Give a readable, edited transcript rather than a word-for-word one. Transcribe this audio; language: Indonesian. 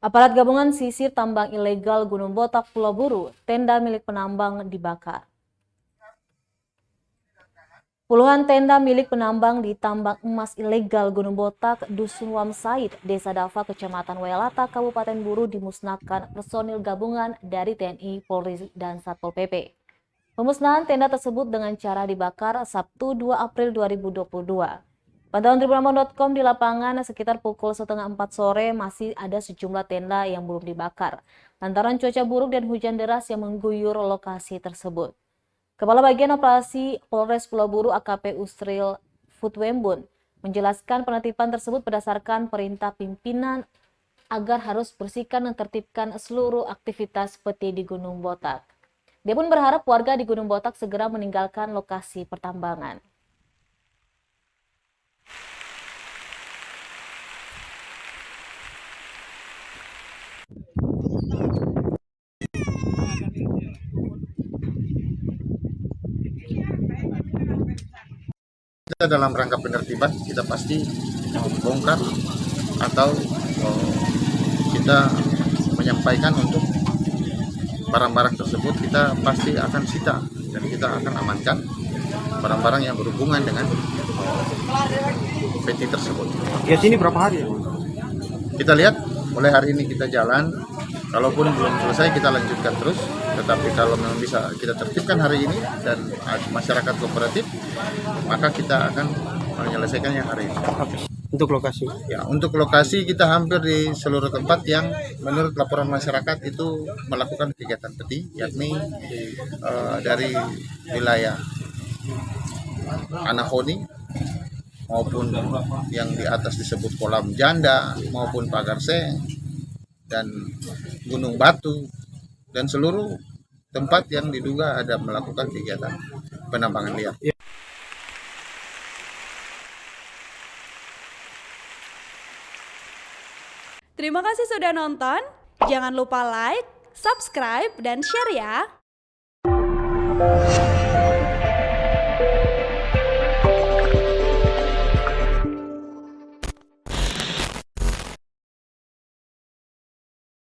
Aparat gabungan sisir tambang ilegal Gunung Botak, Pulau Buru, tenda milik penambang dibakar. Puluhan tenda milik penambang di tambang emas ilegal Gunung Botak, Dusun Wamsaid, Desa Dava, Kecamatan Wayalata, Kabupaten Buru dimusnahkan personil gabungan dari TNI, Polri, dan Satpol PP. Pemusnahan tenda tersebut dengan cara dibakar Sabtu 2 April 2022. Pantauan Tribunambang.com di lapangan sekitar pukul 3:30 sore masih ada sejumlah tenda yang belum dibakar lantaran cuaca buruk dan hujan deras yang mengguyur lokasi tersebut. Kepala Bagian Operasi Polres Pulau Buru AKP Usril Futwembun menjelaskan penertiban tersebut berdasarkan perintah pimpinan agar harus bersihkan dan tertibkan seluruh aktivitas peti di Gunung Botak. Dia pun berharap warga di Gunung Botak segera meninggalkan lokasi pertambangan. Kita dalam rangka penertiban kita pasti bongkar atau kita menyampaikan untuk barang-barang tersebut kita pasti akan sita dan kita akan amankan barang-barang yang berhubungan dengan peti tersebut. Ya sini berapa hari? Kita lihat mulai hari ini kita jalan, kalaupun belum selesai kita lanjutkan terus, tetapi kalau memang bisa kita tertibkan hari ini dan masyarakat kooperatif, maka kita akan menyelesaikannya hari ini. Untuk lokasi? Ya, untuk lokasi kita hampir di seluruh tempat yang menurut laporan masyarakat itu melakukan kegiatan peti, yakni dari wilayah Anahoni maupun yang di atas disebut kolam janda maupun pagar seng dan gunung batu dan seluruh tempat yang diduga ada melakukan kegiatan penambangan liar. Terima kasih sudah nonton. Jangan lupa like, subscribe, dan share ya.